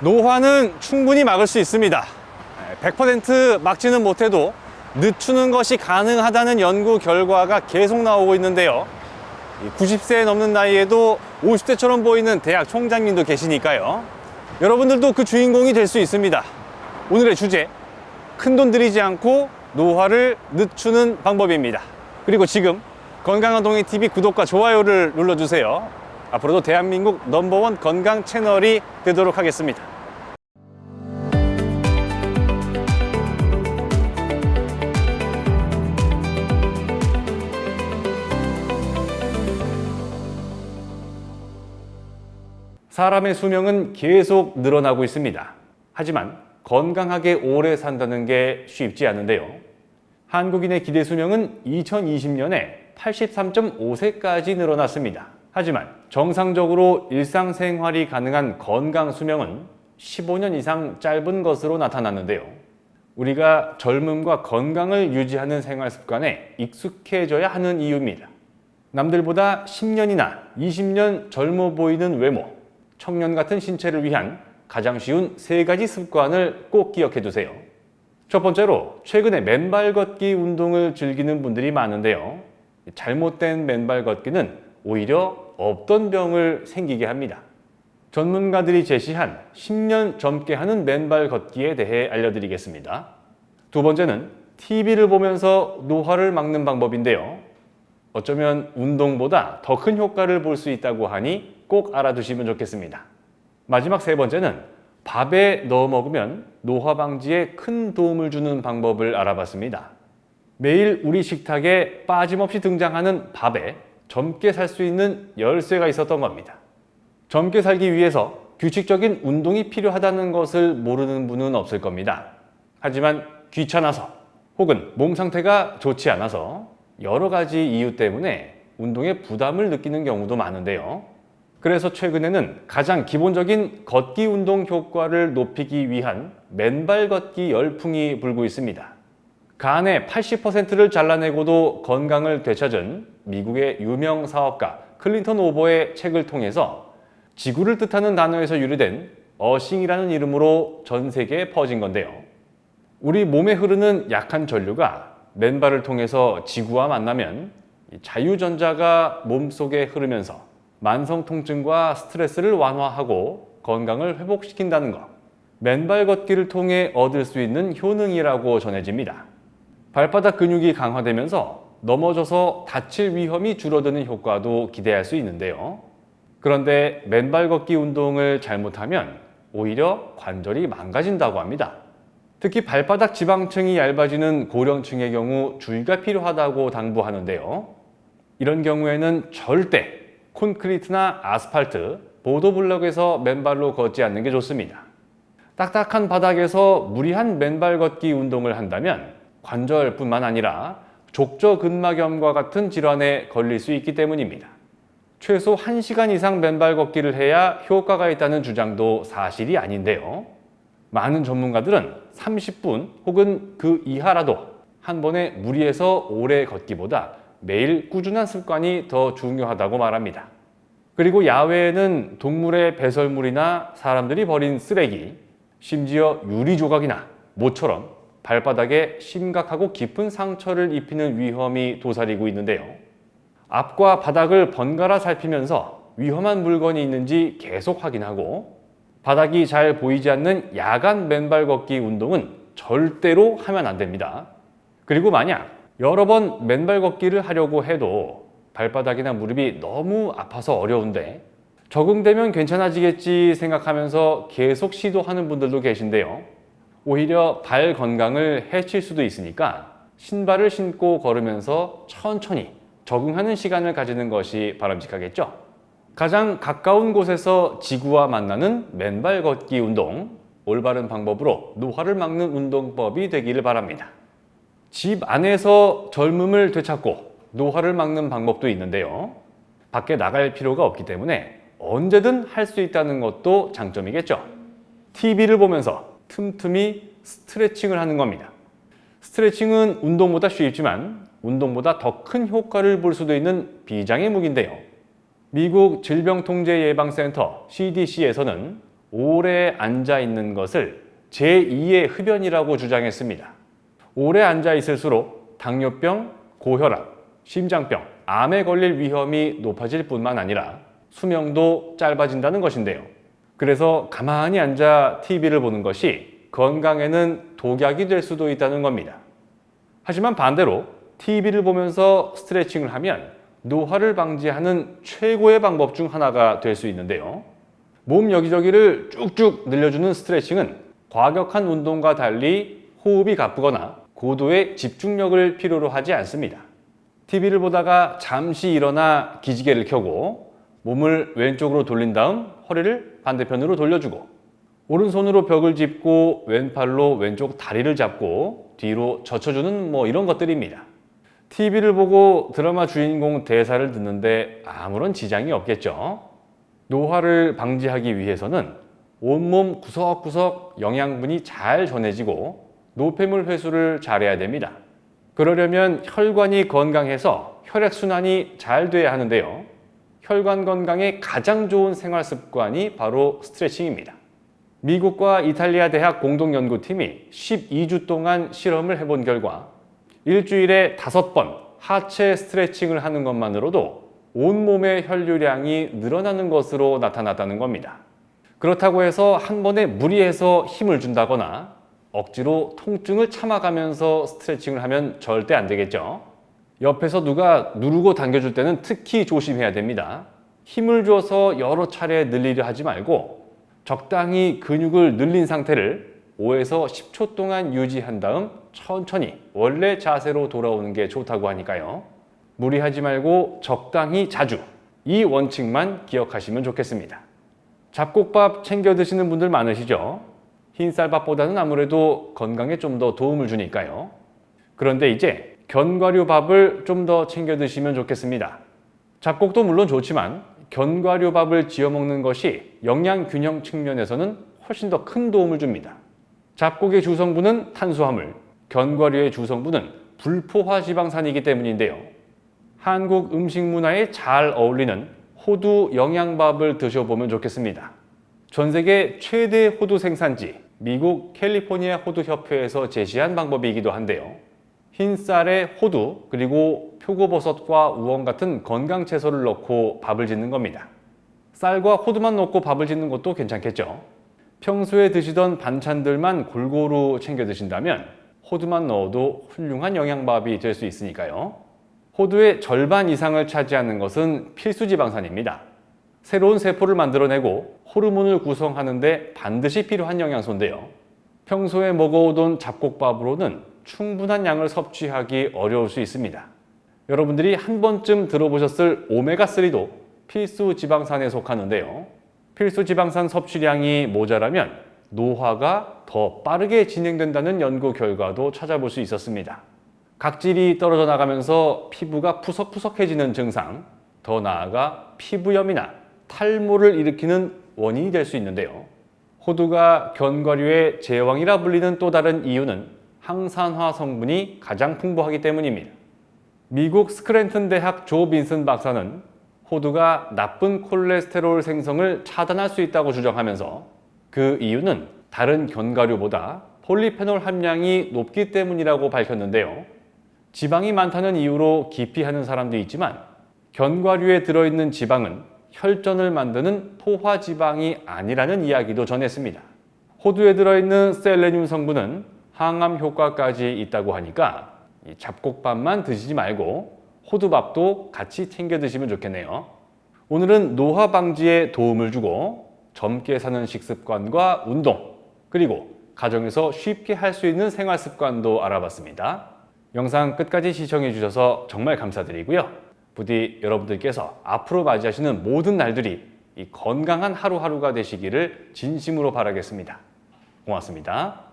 노화는 충분히 막을 수 있습니다. 100% 막지는 못해도 늦추는 것이 가능하다는 연구 결과가 계속 나오고 있는데요. 90세 넘는 나이에도 50대처럼 보이는 대학 총장님도 계시니까요. 여러분들도 그 주인공이 될 수 있습니다. 오늘의 주제, 큰돈 들이지 않고 노화를 늦추는 방법입니다. 그리고 지금 건강한 동행TV 구독과 좋아요를 눌러주세요. 앞으로도 대한민국 넘버원 건강 채널이 되도록 하겠습니다. 사람의 수명은 계속 늘어나고 있습니다. 하지만 건강하게 오래 산다는 게 쉽지 않은데요. 한국인의 기대 수명은 2020년에 83.5세까지 늘어났습니다. 하지만 정상적으로 일상생활이 가능한 건강 수명은 15년 이상 짧은 것으로 나타났는데요. 우리가 젊음과 건강을 유지하는 생활 습관에 익숙해져야 하는 이유입니다. 남들보다 10년이나 20년 젊어 보이는 외모, 청년 같은 신체를 위한 가장 쉬운 3가지 습관을 꼭 기억해 두세요. 첫 번째로, 최근에 맨발 걷기 운동을 즐기는 분들이 많은데요. 잘못된 맨발 걷기는 오히려 없던 병을 생기게 합니다. 전문가들이 제시한 10년 젊게 하는 맨발 걷기에 대해 알려드리겠습니다. 두 번째는 TV를 보면서 노화를 막는 방법인데요. 어쩌면 운동보다 더 큰 효과를 볼 수 있다고 하니 꼭 알아두시면 좋겠습니다. 마지막 세 번째는 밥에 넣어 먹으면 노화 방지에 큰 도움을 주는 방법을 알아봤습니다. 매일 우리 식탁에 빠짐없이 등장하는 밥에 젊게 살 수 있는 열쇠가 있었던 겁니다. 젊게 살기 위해서 규칙적인 운동이 필요하다는 것을 모르는 분은 없을 겁니다. 하지만 귀찮아서 혹은 몸 상태가 좋지 않아서 여러 가지 이유 때문에 운동에 부담을 느끼는 경우도 많은데요. 그래서 최근에는 가장 기본적인 걷기 운동 효과를 높이기 위한 맨발 걷기 열풍이 불고 있습니다. 간의 80%를 잘라내고도 건강을 되찾은 미국의 유명 사업가 클린턴 오버의 책을 통해서 지구를 뜻하는 단어에서 유래된 어싱이라는 이름으로 전 세계에 퍼진 건데요. 우리 몸에 흐르는 약한 전류가 맨발을 통해서 지구와 만나면 자유전자가 몸속에 흐르면서 만성 통증과 스트레스를 완화하고 건강을 회복시킨다는 것, 맨발 걷기를 통해 얻을 수 있는 효능이라고 전해집니다. 발바닥 근육이 강화되면서 넘어져서 다칠 위험이 줄어드는 효과도 기대할 수 있는데요. 그런데 맨발 걷기 운동을 잘못하면 오히려 관절이 망가진다고 합니다. 특히 발바닥 지방층이 얇아지는 고령층의 경우 주의가 필요하다고 당부하는데요. 이런 경우에는 절대 콘크리트나 아스팔트, 보도블럭에서 맨발로 걷지 않는 게 좋습니다. 딱딱한 바닥에서 무리한 맨발 걷기 운동을 한다면 관절뿐만 아니라 족저근막염과 같은 질환에 걸릴 수 있기 때문입니다. 최소 1시간 이상 맨발 걷기를 해야 효과가 있다는 주장도 사실이 아닌데요. 많은 전문가들은 30분 혹은 그 이하라도 한 번에 무리해서 오래 걷기보다 매일 꾸준한 습관이 더 중요하다고 말합니다. 그리고 야외에는 동물의 배설물이나 사람들이 버린 쓰레기, 심지어 유리 조각이나 모처럼 발바닥에 심각하고 깊은 상처를 입히는 위험이 도사리고 있는데요. 앞과 바닥을 번갈아 살피면서 위험한 물건이 있는지 계속 확인하고 바닥이 잘 보이지 않는 야간 맨발 걷기 운동은 절대로 하면 안 됩니다. 그리고 만약 여러 번 맨발 걷기를 하려고 해도 발바닥이나 무릎이 너무 아파서 어려운데 적응되면 괜찮아지겠지 생각하면서 계속 시도하는 분들도 계신데요. 오히려 발 건강을 해칠 수도 있으니까 신발을 신고 걸으면서 천천히 적응하는 시간을 가지는 것이 바람직하겠죠. 가장 가까운 곳에서 지구와 만나는 맨발 걷기 운동, 올바른 방법으로 노화를 막는 운동법이 되기를 바랍니다. 집 안에서 젊음을 되찾고 노화를 막는 방법도 있는데요. 밖에 나갈 필요가 없기 때문에 언제든 할 수 있다는 것도 장점이겠죠. TV를 보면서 틈틈이 스트레칭을 하는 겁니다. 스트레칭은 운동보다 쉽지만 운동보다 더 큰 효과를 볼 수도 있는 비장의 무기인데요. 미국 질병통제예방센터 CDC에서는 오래 앉아 있는 것을 제2의 흡연이라고 주장했습니다. 오래 앉아 있을수록 당뇨병, 고혈압, 심장병, 암에 걸릴 위험이 높아질 뿐만 아니라 수명도 짧아진다는 것인데요. 그래서 가만히 앉아 TV를 보는 것이 건강에는 독약이 될 수도 있다는 겁니다. 하지만 반대로 TV를 보면서 스트레칭을 하면 노화를 방지하는 최고의 방법 중 하나가 될 수 있는데요. 몸 여기저기를 쭉쭉 늘려주는 스트레칭은 과격한 운동과 달리 호흡이 가쁘거나 고도의 집중력을 필요로 하지 않습니다. TV를 보다가 잠시 일어나 기지개를 켜고 몸을 왼쪽으로 돌린 다음 허리를 반대편으로 돌려주고 오른손으로 벽을 짚고 왼팔로 왼쪽 다리를 잡고 뒤로 젖혀주는 이런 것들입니다. TV를 보고 드라마 주인공 대사를 듣는데 아무런 지장이 없겠죠. 노화를 방지하기 위해서는 온몸 구석구석 영양분이 잘 전해지고 노폐물 회수를 잘해야 됩니다. 그러려면 혈관이 건강해서 혈액순환이 잘 돼야 하는데요. 혈관 건강에 가장 좋은 생활 습관이 바로 스트레칭입니다. 미국과 이탈리아 대학 공동연구팀이 12주 동안 실험을 해본 결과 일주일에 5번 하체 스트레칭을 하는 것만으로도 온몸의 혈류량이 늘어나는 것으로 나타났다는 겁니다. 그렇다고 해서 한 번에 무리해서 힘을 준다거나 억지로 통증을 참아가면서 스트레칭을 하면 절대 안 되겠죠. 옆에서 누가 누르고 당겨줄 때는 특히 조심해야 됩니다. 힘을 줘서 여러 차례 늘리려 하지 말고 적당히 근육을 늘린 상태를 5에서 10초 동안 유지한 다음 천천히 원래 자세로 돌아오는 게 좋다고 하니까요. 무리하지 말고 적당히 자주, 이 원칙만 기억하시면 좋겠습니다. 잡곡밥 챙겨 드시는 분들 많으시죠? 흰쌀밥보다는 아무래도 건강에 좀 더 도움을 주니까요. 그런데 이제 견과류 밥을 좀 더 챙겨 드시면 좋겠습니다. 잡곡도 물론 좋지만 견과류 밥을 지어 먹는 것이 영양 균형 측면에서는 훨씬 더 큰 도움을 줍니다. 잡곡의 주성분은 탄수화물, 견과류의 주성분은 불포화 지방산이기 때문인데요. 한국 음식 문화에 잘 어울리는 호두 영양밥을 드셔보면 좋겠습니다. 전 세계 최대 호두 생산지 미국 캘리포니아 호두협회에서 제시한 방법이기도 한데요. 흰 쌀에 호두 그리고 표고버섯과 우엉 같은 건강 채소를 넣고 밥을 짓는 겁니다. 쌀과 호두만 넣고 밥을 짓는 것도 괜찮겠죠. 평소에 드시던 반찬들만 골고루 챙겨 드신다면 호두만 넣어도 훌륭한 영양밥이 될 수 있으니까요. 호두의 절반 이상을 차지하는 것은 필수지방산입니다. 새로운 세포를 만들어내고 호르몬을 구성하는 데 반드시 필요한 영양소인데요. 평소에 먹어오던 잡곡밥으로는 충분한 양을 섭취하기 어려울 수 있습니다. 여러분들이 한 번쯤 들어보셨을 오메가3도 필수 지방산에 속하는데요. 필수 지방산 섭취량이 모자라면 노화가 더 빠르게 진행된다는 연구 결과도 찾아볼 수 있었습니다. 각질이 떨어져 나가면서 피부가 푸석푸석해지는 증상, 더 나아가 피부염이나 탈모를 일으키는 원인이 될 수 있는데요. 호두가 견과류의 제왕이라 불리는 또 다른 이유는 항산화 성분이 가장 풍부하기 때문입니다. 미국 스크랜튼 대학 조 빈슨 박사는 호두가 나쁜 콜레스테롤 생성을 차단할 수 있다고 주장하면서 그 이유는 다른 견과류보다 폴리페놀 함량이 높기 때문이라고 밝혔는데요. 지방이 많다는 이유로 기피하는 사람도 있지만 견과류에 들어있는 지방은 혈전을 만드는 포화지방이 아니라는 이야기도 전했습니다. 호두에 들어있는 셀레늄 성분은 항암 효과까지 있다고 하니까 잡곡밥만 드시지 말고 호두밥도 같이 챙겨 드시면 좋겠네요. 오늘은 노화 방지에 도움을 주고 젊게 사는 식습관과 운동, 그리고 가정에서 쉽게 할 수 있는 생활 습관도 알아봤습니다. 영상 끝까지 시청해 주셔서 정말 감사드리고요. 부디 여러분들께서 앞으로 맞이하시는 모든 날들이 이 건강한 하루하루가 되시기를 진심으로 바라겠습니다. 고맙습니다.